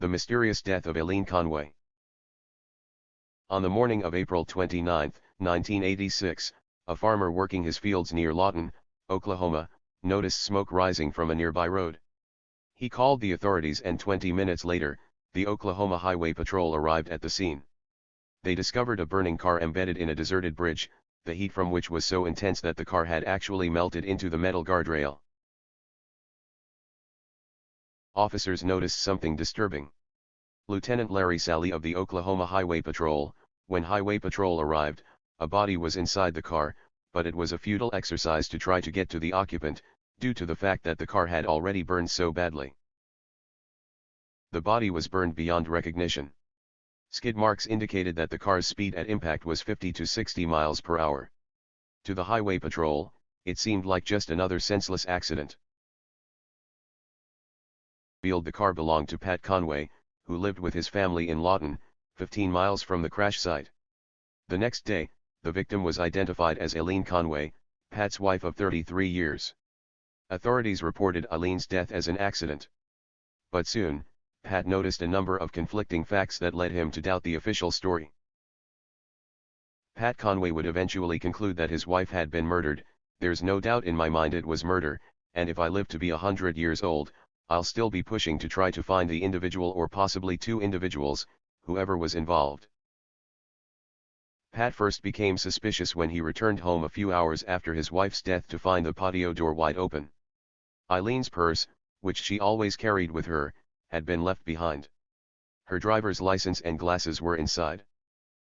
The mysterious death of Aileen Conway. On the morning of April 29, 1986, a farmer working his fields near Lawton, Oklahoma, noticed smoke rising from a nearby road. He called the authorities, and 20 minutes later, the Oklahoma Highway Patrol arrived at the scene. They discovered a burning car embedded in a deserted bridge, the heat from which was so intense that the car had actually melted into the metal guardrail. Officers noticed something disturbing. Lieutenant Larry Sally of the Oklahoma Highway Patrol, when Highway Patrol arrived, a body was inside the car, but it was a futile exercise to try to get to the occupant, due to the fact that the car had already burned so badly. The body was burned beyond recognition. Skid marks indicated that the car's speed at impact was 50 to 60 miles per hour. To the Highway Patrol, it seemed like just another senseless accident. The car belonged to Pat Conway, who lived with his family in Lawton, 15 miles from the crash site. The next day, the victim was identified as Aileen Conway, Pat's wife of 33 years. Authorities reported Aileen's death as an accident. But soon, Pat noticed a number of conflicting facts that led him to doubt the official story. Pat Conway would eventually conclude that his wife had been murdered. "There's no doubt in my mind it was murder, and if I live to be 100 years old, I'll still be pushing to try to find the individual, or possibly two individuals, whoever was involved." Pat first became suspicious when he returned home a few hours after his wife's death to find the patio door wide open. Aileen's purse, which she always carried with her, had been left behind. Her driver's license and glasses were inside.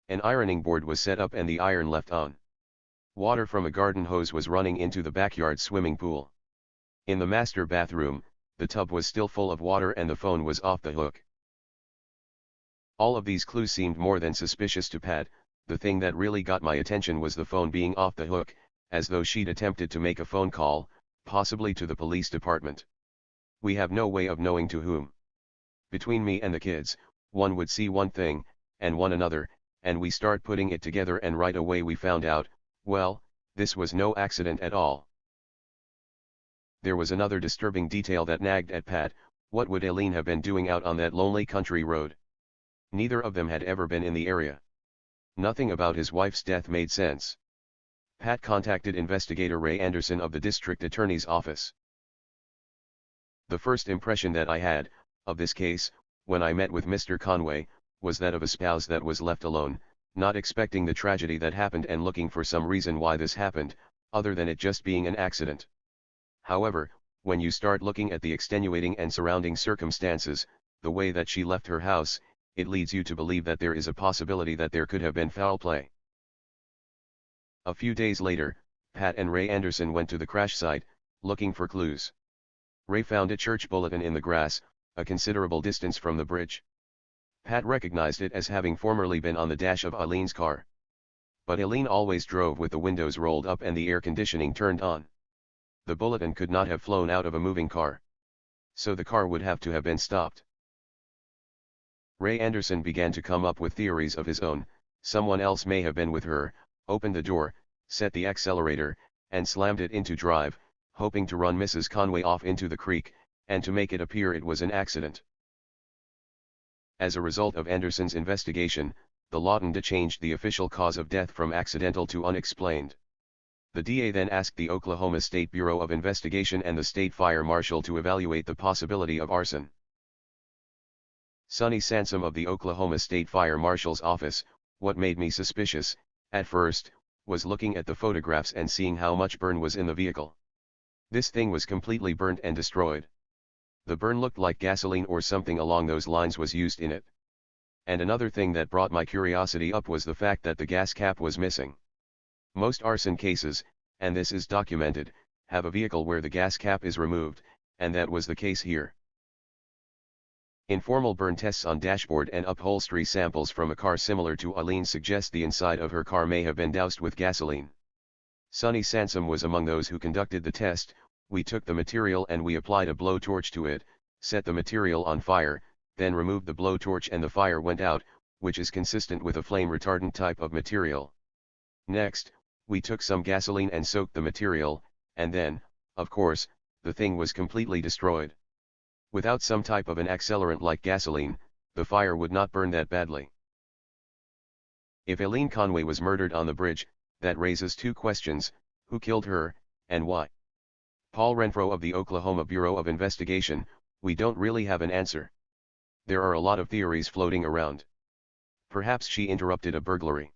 An ironing board was set up and the iron left on. Water from a garden hose was running into the backyard swimming pool. In the master bathroom, the tub was still full of water and the phone was off the hook. All of these clues seemed more than suspicious to Pat. The thing that really got my attention was the phone being off the hook, as though she'd attempted to make a phone call, possibly to the police department. We have no way of knowing to whom. Between me and the kids, one would see one thing, and one another, and we start putting it together, and right away we found out, well, this was no accident at all. There was another disturbing detail that nagged at Pat. What would Aileen have been doing out on that lonely country road? Neither of them had ever been in the area. Nothing about his wife's death made sense. Pat contacted investigator Ray Anderson of the district attorney's office. "The first impression that I had of this case, when I met with Mr. Conway, was that of a spouse that was left alone, not expecting the tragedy that happened and looking for some reason why this happened, other than it just being an accident. However, when you start looking at the extenuating and surrounding circumstances, the way that she left her house, it leads you to believe that there is a possibility that there could have been foul play." A few days later, Pat and Ray Anderson went to the crash site, looking for clues. Ray found a church bulletin in the grass, a considerable distance from the bridge. Pat recognized it as having formerly been on the dash of Aileen's car. But Aileen always drove with the windows rolled up and the air conditioning turned on. The bulletin could not have flown out of a moving car. So the car would have to have been stopped. Ray Anderson began to come up with theories of his own. Someone else may have been with her, opened the door, set the accelerator, and slammed it into drive, hoping to run Mrs. Conway off into the creek, and to make it appear it was an accident. As a result of Anderson's investigation, the Lawton DA changed the official cause of death from accidental to unexplained. The DA then asked the Oklahoma State Bureau of Investigation and the state fire marshal to evaluate the possibility of arson. Sonny Sansom of the Oklahoma State Fire Marshal's office: "What made me suspicious, at first, was looking at the photographs and seeing how much burn was in the vehicle. This thing was completely burnt and destroyed. The burn looked like gasoline or something along those lines was used in it. And another thing that brought my curiosity up was the fact that the gas cap was missing. Most arson cases, and this is documented, have a vehicle where the gas cap is removed, and that was the case here." Informal burn tests on dashboard and upholstery samples from a car similar to Aileen suggest the inside of her car may have been doused with gasoline. Sonny Sansom was among those who conducted the test. "We took the material and we applied a blowtorch to it, set the material on fire, then removed the blowtorch and the fire went out, which is consistent with a flame retardant type of material. Next, we took some gasoline and soaked the material, and then, of course, the thing was completely destroyed. Without some type of an accelerant like gasoline, the fire would not burn that badly. If Aileen Conway was murdered on the bridge, that raises two questions: who killed her, and why? Paul Renfro of the Oklahoma Bureau of Investigation: we don't really have an answer. There are a lot of theories floating around. Perhaps she interrupted a burglary.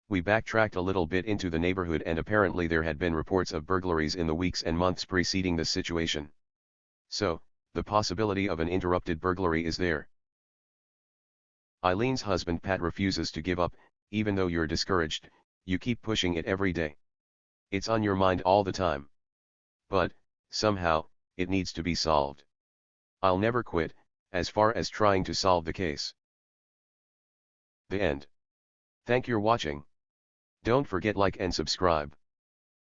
We backtracked a little bit into the neighborhood, and apparently there had been reports of burglaries in the weeks and months preceding this situation. So, the possibility of an interrupted burglary is there. Aileen's husband Pat refuses to give up. Even though you're discouraged, you keep pushing it every day. It's on your mind all the time. But, somehow, it needs to be solved. I'll never quit, as far as trying to solve the case. The end. Thank you for watching. Don't forget like and subscribe.